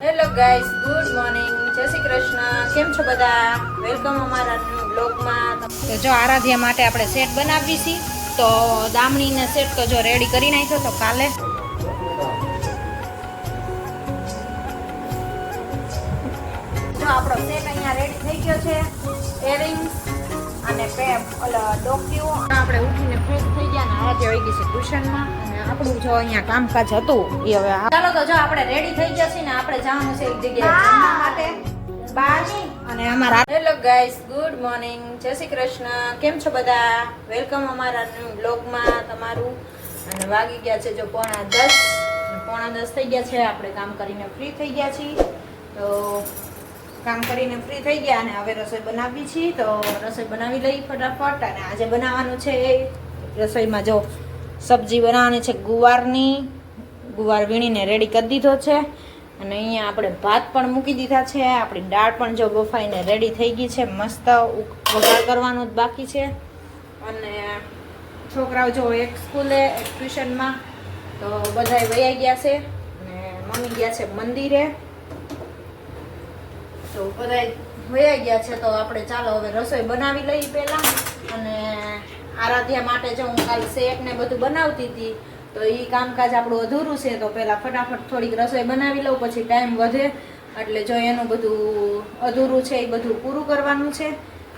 Hello guys, good morning, જય શ્રી કૃષ્ણ. કેમ છો બધા? વેલકમ અમારા બ્લોગમાં. તો જો આરાધ્યા માટે આપણે સેટ બનાવી છી. તો દામણીને સેટ તો જો રેડી કરી નાખ્યો તો કાલે. જો આપણો સેટ અહીંયા રેડી થઈ ગયો છે. એરિંગ્સ અને ડોક્યુ. આપણે ઉઠીને ફ્રેશ થઈ ગયા ને આરાધ્યા વહી ગઈ છે ટ્યુશનમાં. આપણું જો અહીંયા કામકાજ હતું એ હવે ચાલો તો જો આપણે રેડી થઈ ગયા છીએ ને આપણે જવાનું છે એક જગ્યાએ જમવા માટે બહારની. અને અમારા હેલો ગાઈસ, ગુડ મોર્નિંગ, જય શ્રી કૃષ્ણ. કેમ છો બધા? વેલકમ અમારા બ્લોગમાં તમારું. અને વાગી ગયા છે જો 9:30 થઈ ગયા છે. આપણે કામ કરીને ફ્રી થઈ ગયા છીએ. તો કામ કરીને ફ્રી થઈ ગયા અને હવે રસોઈ બનાવવી છીએ. તો રસોઈ બનાવી લઈ ફટાફટ. અને આજે બનાવવાનું છે રસોઈમાં જો સબ્જી બનાવવાની છે ગુવાર વીણીને રેડી કરી દીધો છે. અને અહીંયા આપણે ભાત પણ મૂકી દીધા છે. આપણી દાળ પણ જો બફાઈને રેડી થઈ ગઈ છે. મસ્ત વઘાર કરવાનો જ બાકી છે. અને છોકરાઓ જો એક સ્કૂલે એક ટ્યુશનમાં. તો બધાય વયા ગયા છે અને મમ્મી ગયા છે મંદિરે. તો બધાય વયા ગયા છે. તો આપણે ચાલો હવે રસોઈ બનાવી લઈએ પહેલાં. અને આરાધ્યા માટે જો હું કાલે સેટ ને બધું બનાવતી હતી તો એ કામકાજ આપણું અધૂરું છે. તો પહેલાં ફટાફટ થોડીક રસોઈ બનાવી લઉં, પછી ટાઈમ વધે એટલે જો એનું બધું અધૂરું છે એ બધું પૂરું કરવાનું છે.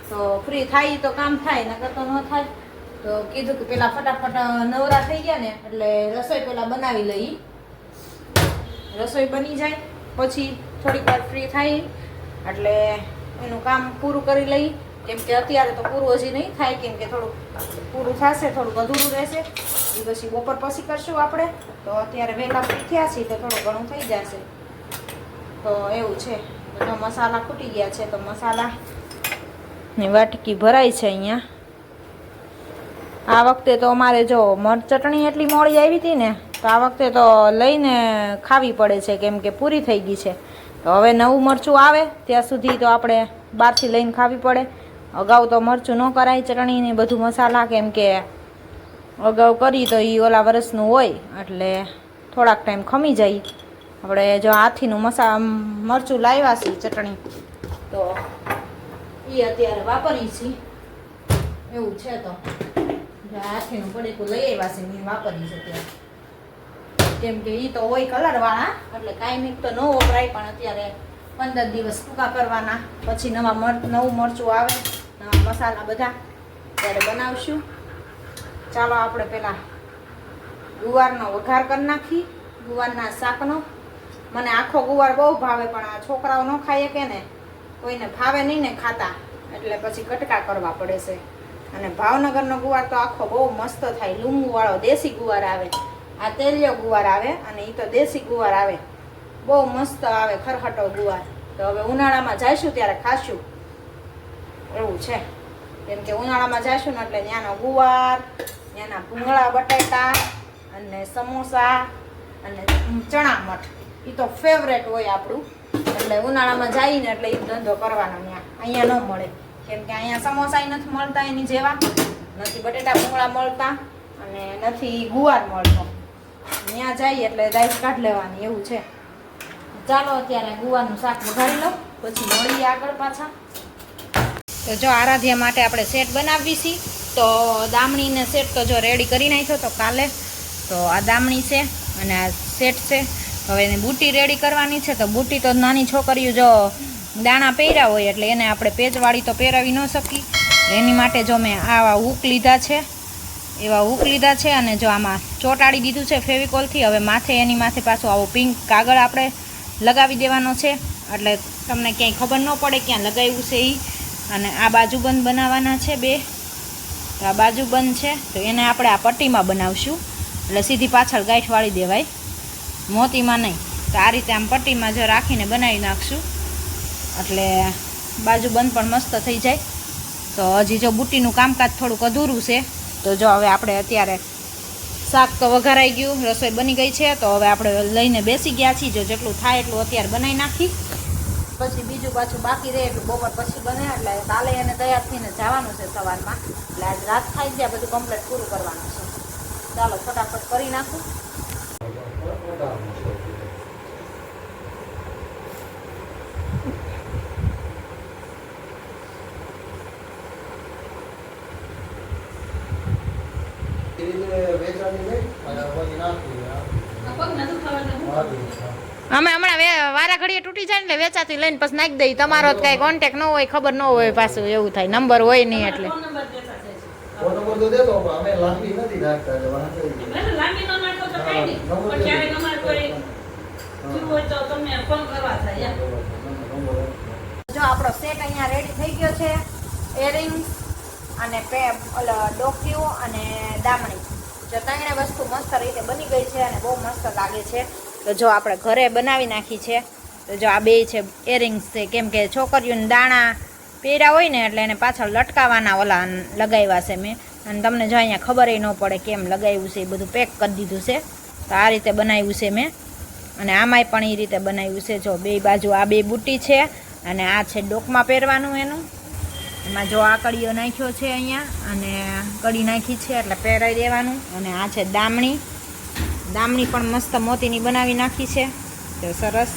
તો ફ્રી થાય તો કામ થાય, નકર તો ન થાય. તો કીધું કે પહેલાં ફટાફટ નવરા થઈ ગયા ને એટલે રસોઈ પહેલાં બનાવી લઈ. રસોઈ બની જાય પછી થોડીક વાર ફ્રી થાય એટલે એનું કામ પૂરું કરી લઈ. કેમ કે અત્યારે તો પૂરું હજી નહીં થાય, કેમ કે થોડુંક પૂરું થશે, થોડુંક અધૂરું રહેશે એ પછી બપોર પછી કરશું આપણે. તો અત્યારે વહેલા ફ્રી થયા છીએ તો થોડું ઘણું થઈ જશે. તો એવું છે. તો મસાલા ખૂટી ગયા છે તો મસાલાની વાટકી ભરાય છે અહીંયા. આ વખતે તો અમારે જો ચટણી એટલી મોડી આવી હતી ને તો આ વખતે તો લઈને ખાવી પડે છે, કેમ કે પૂરી થઈ ગઈ છે. તો હવે નવું મરચું આવે ત્યાં સુધી તો આપણે બહારથી લઈને ખાવી પડે. અગાઉ તો મરચું ન કરાય ચટણીને બધું મસાલા, કેમ કે અગાઉ કરી તો એ ઓલા વર્ષનું હોય એટલે થોડાક ટાઈમ ખમી જાય. આપણે જો હાથીનું મરચું લાવ્યા છીએ ચટણી તો એ અત્યારે વાપરીએ છીએ. એવું છે. તો હાથીનું પડીકું લઈ આવ્યા છે એ વાપરીએ છીએ અત્યારે, કેમ કે એ તો હોય કલરવાળા એટલે કાંઈ તો ન વપરાય. પણ અત્યારે 15 દિવસ ટૂંકા કરવાના, પછી નવું મરચું આવે, નવા મસાલા બધા ત્યારે બનાવશું. ચાલો આપણે પહેલાં ગુવારનો વઘાર કરી નાખી. ગુવારના શાકનો મને આખો ગુવાર બહુ ભાવે, પણ આ છોકરાઓ ન ખાઈએ કે ને કોઈને ભાવે નહીં ને ખાતા, એટલે પછી કટકા કરવા પડે છે. અને ભાવનગરનો ગુવાર તો આખો બહુ મસ્ત થાય, લીંબુવાળો દેશી ગુવાર આવે. આ તેલિયો ગુવાર આવે અને એ તો દેશી ગુવાર આવે, બહુ મસ્ત આવે ખરખટો ગુવાર. તો હવે ઉનાળામાં જઈશું ત્યારે ખાશું એવું છે. કેમ કે ઉનાળામાં જઈશું ને એટલે ત્યાંનો ગુવાર, ત્યાંના ભૂંગળા બટાટા અને સમોસા અને ચણા મઠ એ તો ફેવરેટ હોય આપણું. એટલે ઉનાળામાં જઈને એટલે એ ધંધો કરવાનો ત્યાં. અહીંયા ન મળે, કેમ કે અહીંયા સમોસા નથી મળતા એની જેવા, નથી બટેટા ભૂંગળા મળતા અને નથી ગુવાર મળતો. ત્યાં જઈએ એટલે દાઈસ કાઢ લેવાની એવું છે. ચાલો અત્યારે ગુવારનું શાક વઘારી લઉં, પછી મળીએ આગળ પાછા. તો જો આરાધ્યા માટે આપણે સેટ બનાવી છીએ. તો દામણીને સેટ તો જો રેડી કરી નાખ્યો તો કાલે. તો આ દામણી છે અને આ સેટ છે. હવે એની બુટી રેડી કરવાની છે. તો બુટી તો નાની છોકરીઓ જો દાણા પહેર્યા હોય એટલે એને આપણે પેચવાળી તો પહેરાવી ન શકી. એની માટે જો મેં આવા હૂક લીધા છે, એવા હૂક લીધા છે. અને જો આમાં ચોંટાડી દીધું છે ફેવિકોલથી. હવે માથે એની માથે પાછું આવું પિંક કાગળ આપણે લગાવી દેવાનો છે, એટલે તમને ક્યાંય ખબર ન પડે ક્યાં લગાવ્યું છે એ. અને આ બાજુબંધ બનાવવાના છે 2. તો આ બાજુબંધ છે તો એને આપણે આ પટ્ટીમાં બનાવશું, એટલે સીધી પાછળ ગાંઠ વાળી દેવાય, મોતીમાં નહીં. તો આ રીતે આમ પટ્ટીમાં જો રાખીને બનાવી નાખશું એટલે બાજુબંધ પણ મસ્ત થઈ જાય. તો હજી જો બુટ્ટીનું કામકાજ થોડુંક અધૂરું છે. તો જો હવે આપણે અત્યારે શાક તો વઘારાઈ ગયું, રસોઈ બની ગઈ છે. તો હવે આપણે લઈને બેસી ગયા છીએ. જો જેટલું થાય એટલું અત્યારે બનાવી નાખી, પછી બીજું પાછું બાકી રહે એટલું બપોર પછી બને. એટલે કાલે એને તૈયાર થઈને જવાનું છે સવારમાં, એટલે આજ રાત થાય ત્યાં બધું કમ્પ્લીટ પૂરું કરવાનું છે. ચાલો ફટાફટ કરી નાખું. અમે હમણાં વારા ઘડીએ તૂટી જાય એટલે વેચાતી લઈને પછી નાખી દઈ. તમારો કઈ કોન્ટેક ન હોય, ખબર ન હોય, પાછું એવું થાય, નંબર હોય નહીં એટલે. જો આપણો સેટ અહીંયા રેડી થઈ ગયો છે. એરિંગ્સ અને ડોક્યુ અને દામણી, જો ત્રણે વસ્તુ મસ્ત રીતે બની ગઈ છે અને બહુ મસ્ત લાગે છે. તો જો આપણે ઘરે બનાવી નાખી છે. તો જો આ બે છે એરિંગ્સ છે, કેમ કે છોકરીઓને દાણા પહેર્યા હોય ને એટલે એને પાછળ લટકાવવાના ઓલા લગાવ્યા છે મેં. અને તમને જો અહીંયા ખબર ન પડે કેમ લગાવ્યું છે, એ બધું પેક કરી દીધું છે. તો આ રીતે બનાવ્યું છે મેં. અને આમાંય પણ એ રીતે બનાવ્યું છે. જો બે બાજુ આ બે બુટ્ટી છે અને આ છે ડોકમાં પહેરવાનું એનું. એમાં જો આ કડીઓ નાખ્યો છે અહીંયા, અને કડી નાખી છે એટલે પહેરાવી દેવાનું. અને આ છે દામણી. દામણી પણ મસ્ત મોતીની બનાવી નાખી છે, તો સરસ.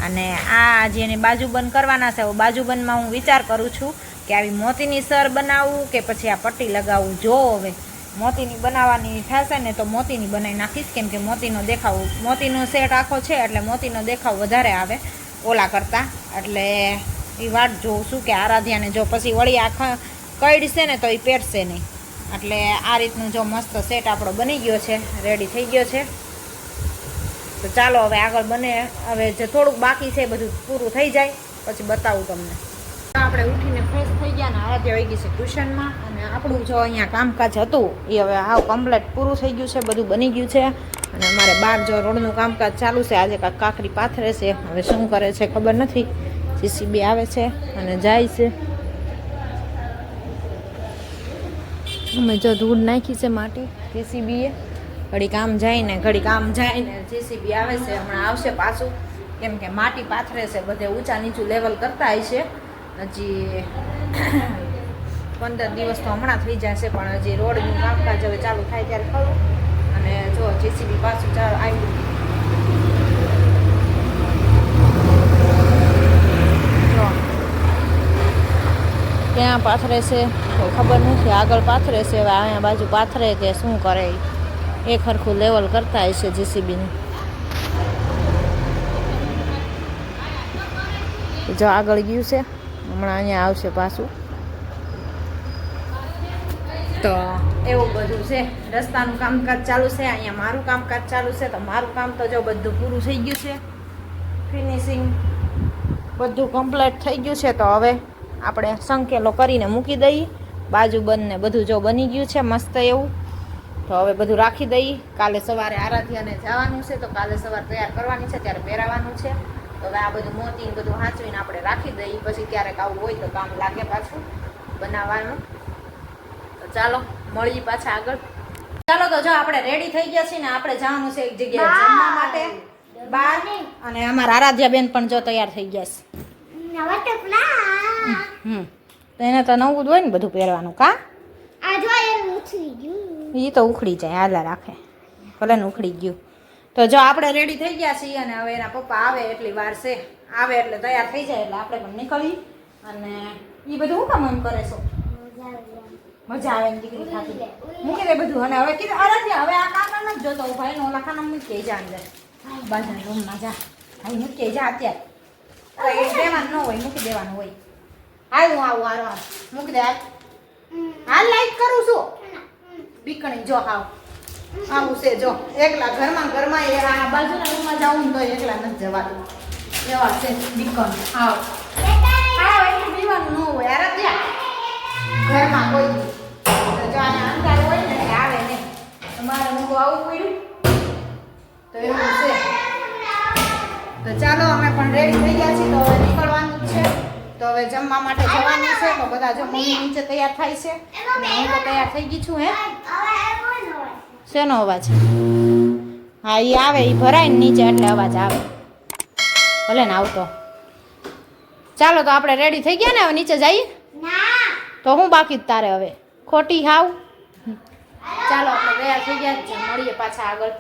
અને આ જેને બાજુબંધ કરવાના છે, બાજુબંધમાં હું વિચાર કરું છું કે આવી મોતીની સર બનાવવું કે પછી આ પટ્ટી લગાવવું. જો હવે મોતીની બનાવવાની થશે ને તો મોતીની બનાવી નાખીશ, કેમ કે મોતીનો દેખાવ, મોતીનો સેટ આખો છે એટલે મોતીનો દેખાવ વધારે આવે ઓલા કરતાં. એટલે એ વાત જોઉં છું કે આરાધ્યાને જો પછી વળી આખા કઈડશે ને તો એ પહેરશે નહીં. એટલે આ રીતનું જો મસ્ત સેટ આપણો બની ગયો છે, રેડી થઈ ગયો છે. તો ચાલો હવે આગળ બને. હવે જે થોડુંક બાકી છે બધું પૂરું થઈ જાય પછી બતાવું તમને. આપણે ઉઠીને ફ્રેશ થઈ ગયા ને આરાધ્યા વહી ગઈ છે ટ્યુશનમાં. અને આપણું જો અહીંયા કામકાજ હતું એ હવે હાવ કમ્પ્લીટ પૂરું થઈ ગયું છે, બધું બની ગયું છે. અને અમારે બહાર જો રોડનું કામકાજ ચાલુ છે. આજે કાંઈક કાકરી પાથરે છે, હવે શું કરે છે ખબર નથી. જીસીબી આવે છે અને જાય છે. અમે જો ધૂળ નાખી છે માટી જીસીબીએ. ઘડી કામ જાય ને ઘડી કામ જાય ને જીસીબી આવે છે. હમણાં આવશે પાછું, કેમ કે માટી પાથરે છે, બધે ઊંચા નીચું લેવલ કરતા હશે. હજી 15 દિવસ તો હમણાં થઈ જશે, પણ હજી રોડનું કામકાજ હવે ચાલુ થાય ત્યારે ખરું. અને જો જીસીબી પાછું ચાલુ આવ્યું. જો ક્યાં પાથરે છે તો ખબર નથી, આગળ પાથરે છે, હવે અહીંયા બાજુ પાથરે કે શું કરે એ ખરખું લેવલ કરતા હશે જીસીબીનું. જો આગળ ગયું છે, હમણાં અહીંયા આવશે પાછું. તો એવું બધું છે. રસ્તાનું કામકાજ ચાલુ છે, અહીંયા મારું કામકાજ ચાલુ છે. તો મારું કામ તો જો બધું પૂરું થઈ ગયું છે, ફિનિશિંગ બધું કમ્પ્લીટ થઈ ગયું છે. તો હવે આપણે સંકેલો કરીને મૂકી દઈએ. બાજુબંધ ને બધું જો બની ગયું છે મસ્ત એવું. તો હવે બધું રાખી દઈએ. કાલે સવારે આરાધ્યાને જવાનું છે, તો કાલે સવારે તૈયાર કરવાની છે, ત્યારે પહેરાવાનું છે. તો હવે આ બધું મોતી બધું હાંચવીને આપણે રાખી દઈએ. પછી ક્યારેક આવું હોય તો કામ લાગે પાછું બનાવવાનું. તો ચાલો મળીએ પાછા આગળ. ચાલો તો જો આપણે રેડી થઈ ગયા છીએ ને આપણે જવાનું છે એક જગ્યાએ જમવા માટે બહાર. અને અમારા આરાધ્યા બેન પણ જો તૈયાર થઈ ગયા છે. તો એને તો નવું જ હોય ને બધું પહેરવાનું. કા એ તો ઉખડી જાય, હાલા રાખે, ભલે ને ઉખડી ગયું. તો જો આપણે રેડી થઈ ગયા છીએ અને હવે એના પપ્પા આવે એટલી વાર છે. આવે એટલે તૈયાર થઈ જાય એટલે આપણે પણ નીકળી. અને એ બધું હું કામ એમ કરે છો? મજા આવે ને દીકરી ખાતી મૂકી દે બધું. અને હવે કીધું આરાધ્યા હવે આ કામ નથી જોતો, ભાઈ નો ઓલા ખાના મૂકી જા અંદર બાજુના રૂમમાં જા. ભાઈ મૂકી જા અત્યારે દેવાનું ન હોય, મૂકી દેવાનું હોય. હાલ હું આવું હાર મૂકી દે. હાલ લાઈટ કરું છું બીકણી. જો હાવ આવું છે. જો એકલા ઘરમાં એ આ બાજુના રૂમમાં જાઉં તો એકલા નથી જવાતું. એવા છે બીકણ. હાવ એટલું પીવાનું ન હોય આરાધ્યા ઘરમાં કોઈ. જો અહીંયા અંધાર હોય ને એટલે આવે ને તમારે મૂકું આવું પડ્યું. તો એવું છે. તો ચાલો અમે પણ રેડી થઈ ગયા છીએ. તો હવે નીકળવાનું જ છે. તો હવે જમવા માટે જવાનું છે. તો બધા જો મમ્મી નીચે તૈયાર થાય છે અને હું તો તૈયાર થઈ ગઈ છું. હે શેનો અવાજ? હા એ આવે, એ ભરાય ને નીચે એટલે અવાજ આવે. ભલે ને આવતો. ચાલો તો આપણે રેડી થઈ ગયા ને, હવે નીચે જઈએ. તો હું બાકી તારે હવે ખોટી હાવ. ચાલો આપણે તૈયાર થઈ ગયા, મળીએ પાછા આગળ.